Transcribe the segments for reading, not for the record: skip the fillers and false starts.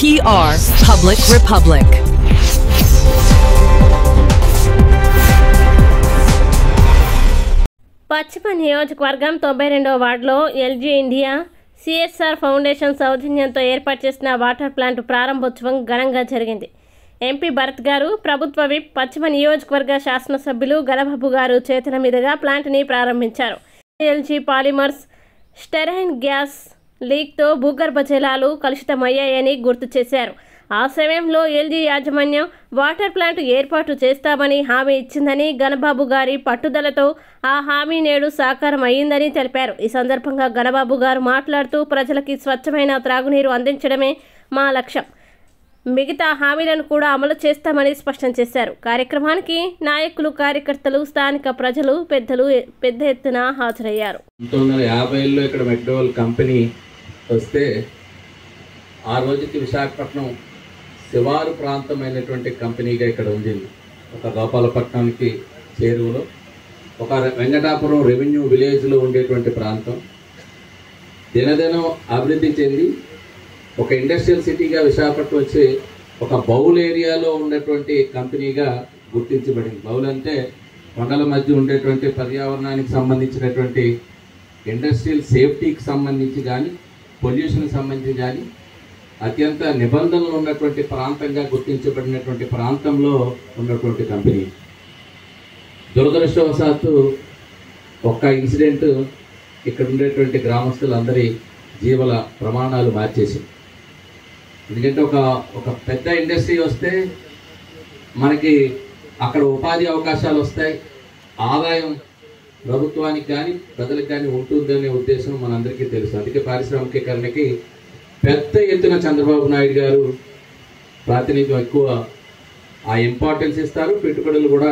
PR Public Republic. పశ్చిమ నియోజకవర్గం 92వ వార్డులో ఎల్జీ ఇండియా సిఎస్ఆర్ ఫౌండేషన్ సౌజన్యంతో ఏర్పాటు చేసిన వాటర్ ప్లాంట్ ప్రారంభోత్సవం ఘనంగా జరిగింది. ఎంపీ భరత్ గారు, ప్రభుత్వ విప్, పశ్చిమ నియోజకవర్గ శాసనసభ్యులు గణబాబు గారు చేతుల మీదుగా ప్లాంట్ని ప్రారంభించారు. ఎల్జీ పాలిమర్స్ స్టెరైన్ గ్యాస్ లీక్తో భూగర్భ జలాలు కలుషితమయ్యాయని గుర్తు చేశారు. ఆ సమయంలో ఎల్జీ యాజమాన్యం వాటర్ ప్లాంట్ ఏర్పాటు చేస్తామని హామీ ఇచ్చిందని, గణబాబు గారి పట్టుదలతో ఆ హామీ నేడు సాకారం అయ్యిందని తెలిపారు. ఈ సందర్భంగా గణబాబు గారు మాట్లాడుతూ, ప్రజలకి స్వచ్ఛమైన త్రాగునీరు అందించడమే మా లక్ష్యం, మిగతా హామీలను కూడా అమలు చేస్తామని స్పష్టం చేశారు. కార్యక్రమానికి నాయకులు, కార్యకర్తలు, స్థానిక ప్రజలు, పెద్దలు పెద్ద ఎత్తున హాజరయ్యారు. 1950లో ఇక్కడ మెక్డోవల్ కంపెనీ వస్తే ఆ రోజుకి విశాఖపట్నం శివారు ప్రాంతమైనటువంటి కంపెనీగా ఇక్కడ ఉంది. ఒక గోపాలపట్నానికి చేరువలో ఒక వెంకటాపురం రెవెన్యూ విలేజ్లో ఉండేటువంటి ప్రాంతం దినదినం అభివృద్ధి చెంది ఒక ఇండస్ట్రియల్ సిటీగా విశాఖపట్నం వచ్చి ఒక బౌల్ ఏరియాలో ఉన్నటువంటి కంపెనీగా గుర్తించబడింది. బౌల్ అంటే కొండల మధ్య ఉండేటువంటి పర్యావరణానికి సంబంధించినటువంటి ఇండస్ట్రియల్ సేఫ్టీకి సంబంధించి కానీ, పొల్యూషన్కి సంబంధించి కానీ అత్యంత నిబంధనలు ఉన్నటువంటి ప్రాంతంగా గుర్తించబడినటువంటి ప్రాంతంలో ఉన్నటువంటి కంపెనీ. దురదృష్టవశాత్తు ఒక్క ఇన్సిడెంట్ ఇక్కడ ఉండేటువంటి గ్రామస్తులందరి జీవన ప్రమాణాలు మార్చేసింది. ఎందుకంటే ఒక పెద్ద ఇండస్ట్రీ వస్తే మనకి అక్కడ ఉపాధి అవకాశాలు వస్తాయి, ఆదాయం ప్రభుత్వానికి కానీ ప్రజలకు కానీ ఉంటుందనే ఉద్దేశం మనందరికీ తెలుసు. అందుకే పారిశ్రామికీకరణకి పెద్ద ఎత్తున చంద్రబాబు నాయుడు గారు ప్రాతినిధ్యం ఎక్కువ ఆ ఇంపార్టెన్స్ ఇస్తారు, పెట్టుబడులు కూడా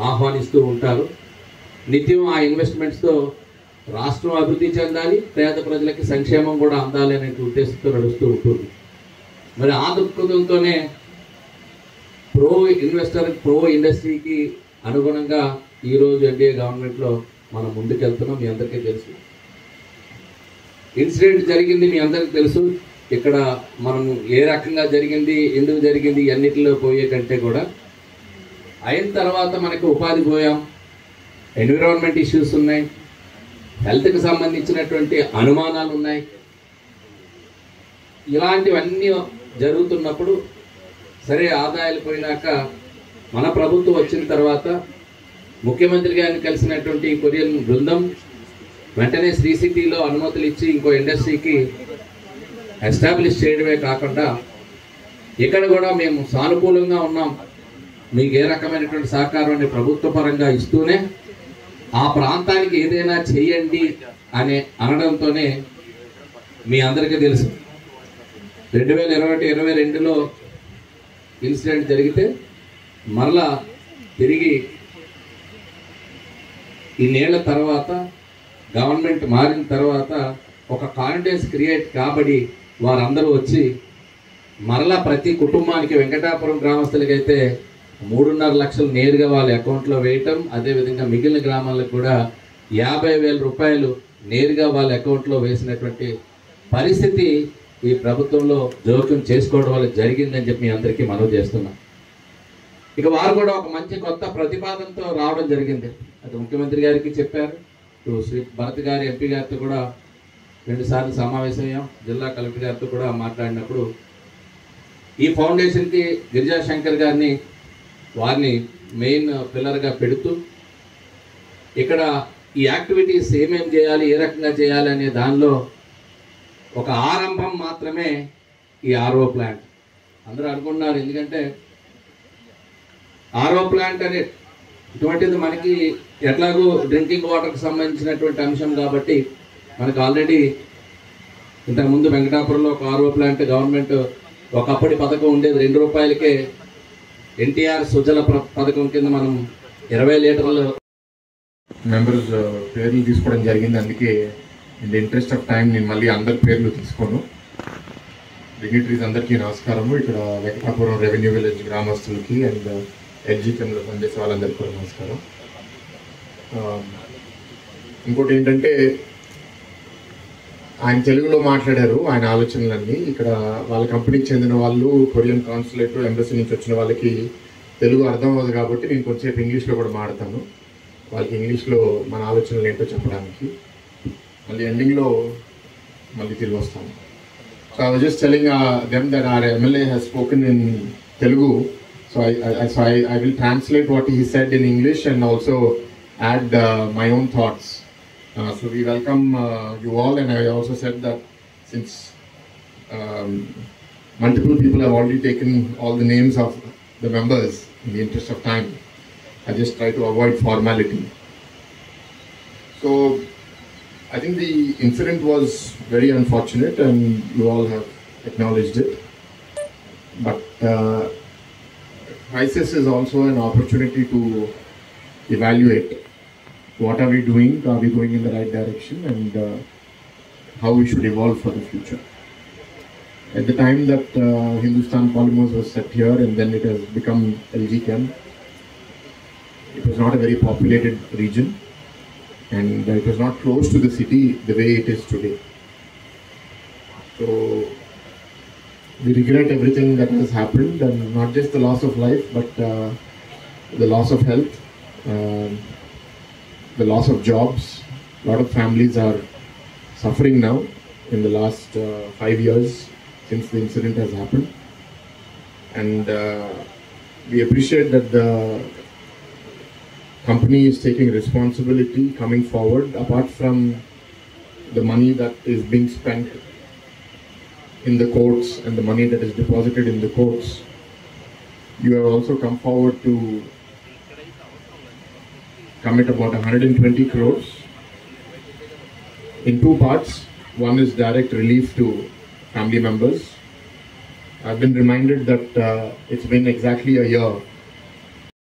ఆహ్వానిస్తూ ఉంటారు. నిత్యం ఆ ఇన్వెస్ట్మెంట్స్తో రాష్ట్రం అభివృద్ధి చెందాలి, పేద ప్రజలకి సంక్షేమం కూడా అందాలి అనే ఉద్దేశంతో నడుస్తూ ఉంటుంది. మరి ఆ దృక్పథంతోనే ప్రో ఇన్వెస్టర్, ప్రో ఇండస్ట్రీకి అనుగుణంగా ఈరోజు ఎన్డీఏ గవర్నమెంట్లో మనం ముందుకెళ్తున్నాం. మీ అందరికీ తెలుసు ఇన్సిడెంట్ జరిగింది, మీ అందరికీ తెలుసు. ఇక్కడ మనం ఏ రకంగా జరిగింది, ఎందుకు జరిగింది అన్నిటిలో పోయే కంటే కూడా అయిన తర్వాత మనకు ఉపాధి పోయాం, ఎన్విరాన్మెంట్ ఇష్యూస్ ఉన్నాయి, హెల్త్కి సంబంధించినటువంటి అనుమానాలు ఉన్నాయి. ఇలాంటివన్నీ జరుగుతున్నప్పుడు సరే ఆదాయాలు పోయినాక మన ప్రభుత్వం వచ్చిన తర్వాత ముఖ్యమంత్రి గారిని కలిసినటువంటి కొరియన్ బృందం వెంటనే శ్రీ సిటీలో అనుమతులు ఇచ్చి ఇంకో ఇండస్ట్రీకి ఎస్టాబ్లిష్ చేయడమే కాకుండా ఇక్కడ కూడా మేము సానుకూలంగా ఉన్నాం, మీకు ఏ రకమైనటువంటి సహకారాన్ని ప్రభుత్వ పరంగా ఇస్తూనే ఆ ప్రాంతానికి ఏదైనా చేయండి అనే అనడంతోనే మీ అందరికీ తెలుసు 2021-22లో ఇన్సిడెంట్ జరిగితే మరలా తిరిగి ఇన్నేళ్ల తర్వాత గవర్నమెంట్ మారిన తర్వాత ఒక కాన్ఫిడెన్స్ క్రియేట్ కాబడి వారందరూ వచ్చి మరలా ప్రతి కుటుంబానికి వెంకటాపురం గ్రామస్తులకైతే 3.5 లక్షలు నేరుగా వాళ్ళ అకౌంట్లో వేయటం, అదేవిధంగా మిగిలిన గ్రామాలకు కూడా 50,000 రూపాయలు నేరుగా వాళ్ళ అకౌంట్లో వేసినటువంటి పరిస్థితి ఈ ప్రభుత్వంలో జోక్యం చేసుకోవడం వల్ల జరిగిందని చెప్పి మీ అందరికీ మనవి చేస్తున్నాం. ఇక వారు కూడా ఒక మంచి కొత్త ప్రతిపాదనతో రావడం జరిగింది. అది ముఖ్యమంత్రి గారికి చెప్పారు, శ్రీ భరత్ గారి ఎంపీ గారితో కూడా 2 సార్లు సమావేశమయ్యాం, జిల్లా కలెక్టర్ గారితో కూడా మాట్లాడినప్పుడు ఈ ఫౌండేషన్కి గిరిజా శంకర్ గారిని వారిని మెయిన్ పిల్లర్గా పెడుతూ ఇక్కడ ఈ యాక్టివిటీస్ ఏమేమి చేయాలి, ఏ రకంగా చేయాలి అనే దానిలో ఒక ఆరంభం మాత్రమే ఈ ఆర్ఓ ప్లాంట్. అందరూ అనుకున్నారు, ఎందుకంటే ఆర్ఓ ప్లాంట్ అనే ఇటువంటిది మనకి ఎట్లాగూ డ్రింకింగ్ వాటర్కి సంబంధించినటువంటి అంశం కాబట్టి మనకు ఆల్రెడీ ఇంతకుముందు వెంకటాపురంలో ఒక ఆర్ఓ ప్లాంట్ గవర్నమెంట్ ఒకప్పటి పథకం ఉండేది, 2 రూపాయలకే ఎన్టీఆర్ సుజల పథకం కింద మనం 20 లీటర్లు మెంబర్స్ పేర్లు తీసుకోవడం జరిగింది. అందుకే in the interest of time నేను మళ్ళీ అందరి పేర్లు తీసుకోను. డిగ్నిటరీస్ అందరికీ నమస్కారము. ఇక్కడ వెంకటాపురం రెవెన్యూ విలేజ్ గ్రామస్తులకి అండ్ ఎడ్జికెంలో పనిచేసే వాళ్ళందరికీ కూడా నమస్కారం. ఇంకోటి ఏంటంటే ఆయన తెలుగులో మాట్లాడారు ఆయన ఆలోచనలన్నీ. ఇక్కడ వాళ్ళ కంపెనీకి చెందిన వాళ్ళు కొరియన్ కాన్సులేట్ ఎంబసీ నుంచి వచ్చిన వాళ్ళకి తెలుగు అర్థం అవ్వదు కాబట్టి నేను కొంచెంసేపు ఇంగ్లీష్లో కూడా మాడతాను, వాళ్ళకి ఇంగ్లీష్లో మన ఆలోచనలు ఏంటో చెప్పడానికి. మళ్ళీ ఎండింగ్లో మళ్ళీ తిరిగి వస్తాను. So I was just telling them that our MLA has spoken in Telugu. So I will translate what he said in English and also add my own thoughts. So we welcome you all, and I also said that since multiple people have already taken all the names of the members, in the interest of time, I just try to avoid formality. So I think the incident was very unfortunate and you all have acknowledged it. But crisis is also an opportunity to evaluate what are we doing, are we going in the right direction, and how we should evolve for the future. At the time that Hindustan Polymers was set here and then it has become LG Chem, it was not a very populated region and it was not close to the city the way it is today. So we regret everything that has happened, and not just the loss of life but the loss of health, the loss of jobs. A lot of families are suffering now in the last 5 years since the incident has happened, and we appreciate that the company is taking responsibility coming forward. Apart from the money that is being spent in the courts and the money that is deposited in the courts, you have also come forward to commit about 120 crores in two parts. One is direct relief to family members. I've been reminded that it's been exactly a year